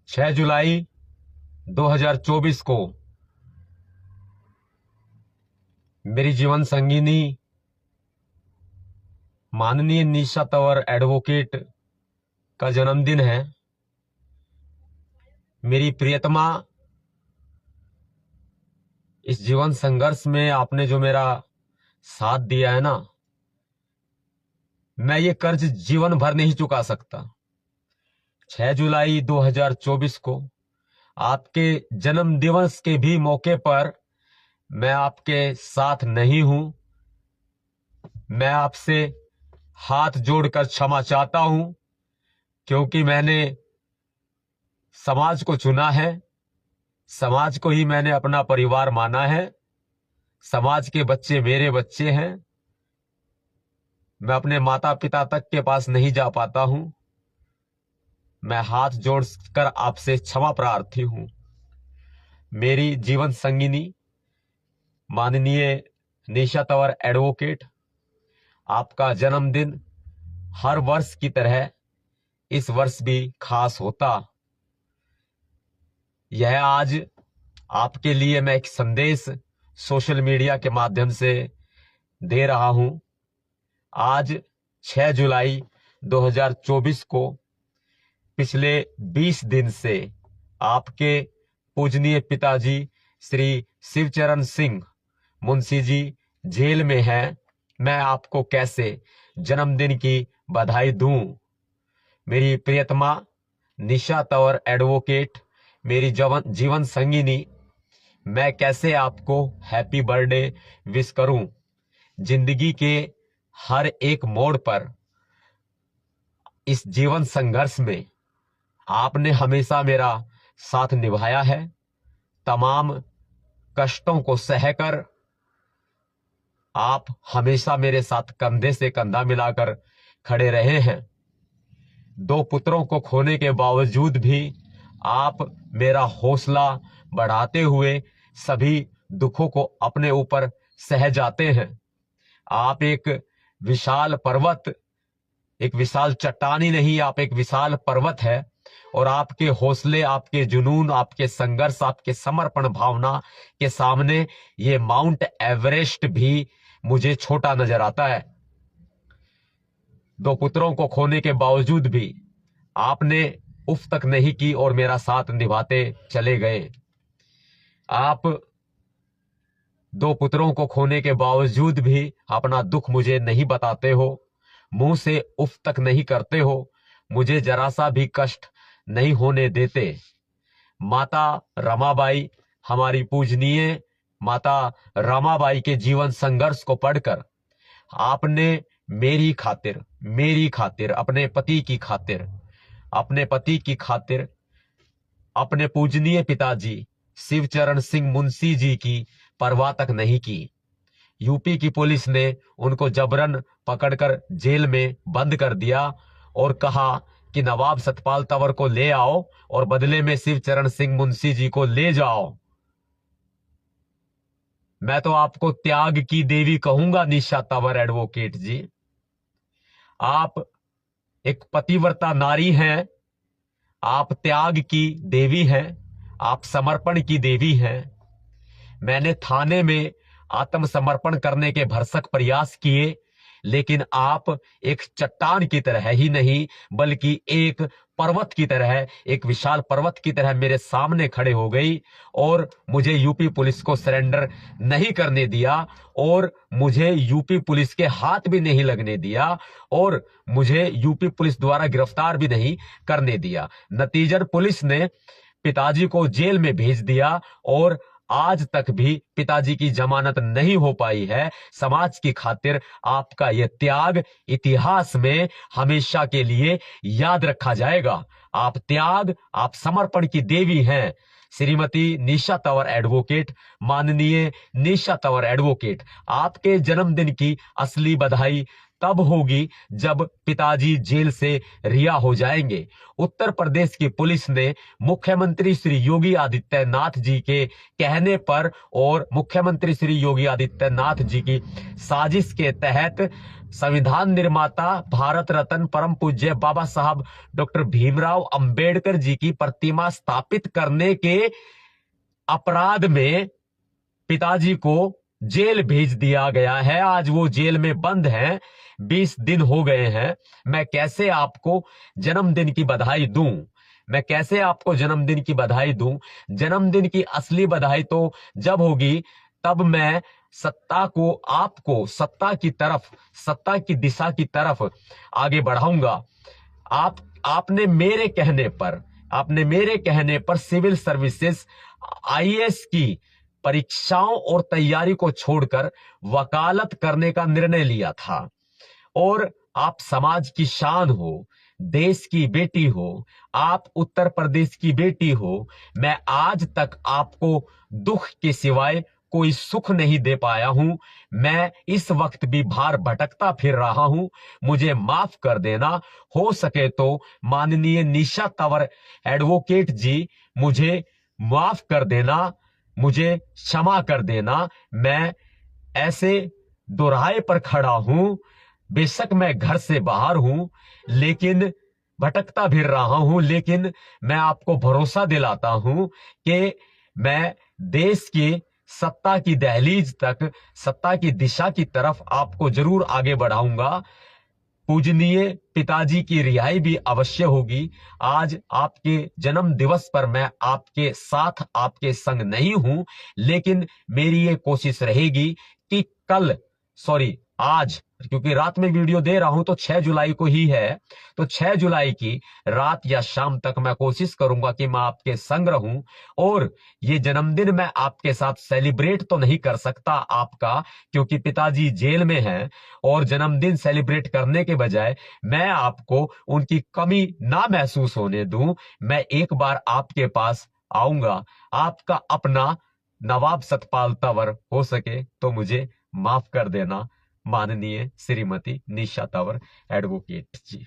6 जुलाई 2024 को मेरी जीवन संगिनी माननीय निशा तंवर एडवोकेट का जन्मदिन है। मेरी प्रियतमा, इस जीवन संघर्ष में आपने जो मेरा साथ दिया है ना, मैं ये कर्ज जीवन भर नहीं चुका सकता। 6 जुलाई 2024 को आपके जन्म दिवस के भी मौके पर मैं आपके साथ नहीं हूं। मैं आपसे हाथ जोड़कर क्षमा चाहता हूं, क्योंकि मैंने समाज को चुना है, समाज को ही मैंने अपना परिवार माना है, समाज के बच्चे मेरे बच्चे हैं। मैं अपने माता पिता तक के पास नहीं जा पाता हूं। मैं हाथ जोड़कर आपसे क्षमा प्रार्थी हूं। मेरी जीवन संगिनी माननीय निशा तंवर एडवोकेट, आपका जन्मदिन हर वर्ष की तरह इस वर्ष भी खास होता। यह आज आपके लिए मैं एक संदेश सोशल मीडिया के माध्यम से दे रहा हूं। आज 6 जुलाई 2024 को पिछले 20 दिन से आपके पूजनीय पिताजी श्री शिवचरण सिंह मुंशी जी जेल में हैं। मैं आपको कैसे जन्मदिन की बधाई दूं। मेरी प्रियतमा निशा तंवर एडवोकेट, मेरी जीवन संगिनी, मैं कैसे आपको हैप्पी बर्थडे विश करूं। जिंदगी के हर एक मोड़ पर, इस जीवन संघर्ष में आपने हमेशा मेरा साथ निभाया है। तमाम कष्टों को सहकर आप हमेशा मेरे साथ कंधे से कंधा मिलाकर खड़े रहे हैं। 2 पुत्रों को खोने के बावजूद भी आप मेरा हौसला बढ़ाते हुए सभी दुखों को अपने ऊपर सह जाते हैं। आप एक विशाल पर्वत, एक विशाल चट्टानी नहीं, आप एक विशाल पर्वत है। और आपके हौसले, आपके जुनून, आपके संघर्ष, आपके समर्पण भावना के सामने ये माउंट एवरेस्ट भी मुझे छोटा नजर आता है। 2 पुत्रों को खोने के बावजूद भी आपने उफ तक नहीं की और मेरा साथ निभाते चले गए। आप 2 पुत्रों को खोने के बावजूद भी अपना दुख मुझे नहीं बताते हो, मुंह से उफ तक नहीं करते हो, मुझे जरा सा भी कष्ट नहीं होने देते। माता रमाबाई, हमारी पूजनीय माता रमाबाई के जीवन संघर्ष को पढ़कर आपने मेरी खातिर, अपने पति की खातिर अपने पूजनीय पिताजी शिवचरण सिंह मुंशी जी की परवाह तक नहीं की। यूपी की पुलिस ने उनको जबरन पकड़कर जेल में बंद कर दिया और कहा कि नवाब सतपाल तंवर को ले आओ और बदले में शिवचरण सिंह मुंशी जी को ले जाओ। मैं तो आपको त्याग की देवी कहूंगा निशा तंवर एडवोकेट जी। आप एक पतिव्रता नारी हैं, आप त्याग की देवी हैं, आप समर्पण की देवी हैं। मैंने थाने में आत्मसमर्पण करने के भरसक प्रयास किए, लेकिन आप एक चट्टान की तरह ही नहीं बल्कि एक पर्वत की तरह, एक विशाल पर्वत की तरह मेरे सामने खड़े हो गई और मुझे यूपी पुलिस को सरेंडर नहीं करने दिया और मुझे यूपी पुलिस के हाथ भी नहीं लगने दिया और मुझे यूपी पुलिस द्वारा गिरफ्तार भी नहीं करने दिया। नतीजन पुलिस ने पिताजी को जेल में भेज दिया और आज तक भी पिताजी की जमानत नहीं हो पाई है। समाज की खातिर आपका यह त्याग इतिहास में हमेशा के लिए याद रखा जाएगा। आप त्याग, आप समर्पण की देवी हैं। श्रीमती निशा तंवर एडवोकेट, माननीय निशा तंवर एडवोकेट, आपके जन्मदिन की असली बधाई तब होगी जब पिताजी जेल से रिहा हो जाएंगे। उत्तर प्रदेश की पुलिस ने मुख्यमंत्री श्री योगी आदित्यनाथ जी के कहने पर और मुख्यमंत्री श्री योगी आदित्यनाथ जी की साजिश के तहत संविधान निर्माता भारत रत्न परम पूज्य बाबा साहब डॉक्टर भीमराव अंबेडकर जी की प्रतिमा स्थापित करने के अपराध में पिताजी को जेल भेज दिया गया है। आज वो जेल में बंद हैं, 20 दिन हो गए हैं। मैं कैसे आपको जन्मदिन की बधाई दूं? मैं कैसे आपको जन्मदिन की बधाई दूं? जन्मदिन की असली बधाई तो जब होगी तब मैं सत्ता को, आपको सत्ता की तरफ, सत्ता की दिशा की तरफ आगे बढ़ाऊंगा। आपने मेरे कहने पर सिविल सर्विसेज आईएएस की परीक्षाओं और तैयारी को छोड़कर वकालत करने का निर्णय लिया था। और आप समाज की शान हो, देश की बेटी हो, आप उत्तर प्रदेश की बेटी हो। मैं आज तक आपको दुख के सिवाय कोई सुख नहीं दे पाया हूं। मैं इस वक्त भी बाहर भटकता फिर रहा हूं। मुझे माफ कर देना। हो सके तो माननीय निशा तंवर एडवोकेट जी, मुझे माफ कर देना, मुझे क्षमा कर देना। मैं ऐसे दोराहे पर खड़ा हूं। बेशक मैं घर से बाहर हूं, लेकिन भटकता फिर रहा हूं, लेकिन मैं आपको भरोसा दिलाता हूं कि मैं देश की सत्ता की दहलीज तक, सत्ता की दिशा की तरफ आपको जरूर आगे बढ़ाऊंगा। पूजनीय पिताजी की रिहाई भी अवश्य होगी। आज आपके जन्म दिवस पर मैं आपके साथ, आपके संग नहीं हूं, लेकिन मेरी ये कोशिश रहेगी कि आज, क्योंकि रात में वीडियो दे रहा हूं तो 6 जुलाई को ही है, तो 6 जुलाई की रात या शाम तक मैं कोशिश करूंगा कि मैं आपके संग रहूं। और ये जन्मदिन मैं आपके साथ सेलिब्रेट तो नहीं कर सकता आपका, क्योंकि पिताजी जेल में हैं, और जन्मदिन सेलिब्रेट करने के बजाय मैं आपको उनकी कमी ना महसूस होने दूं। मैं एक बार आपके पास आऊंगा। आपका अपना नवाब सतपाल तंवर। हो सके तो मुझे माफ कर देना, माननीय श्रीमती निशा तंवर एडवोकेट जी।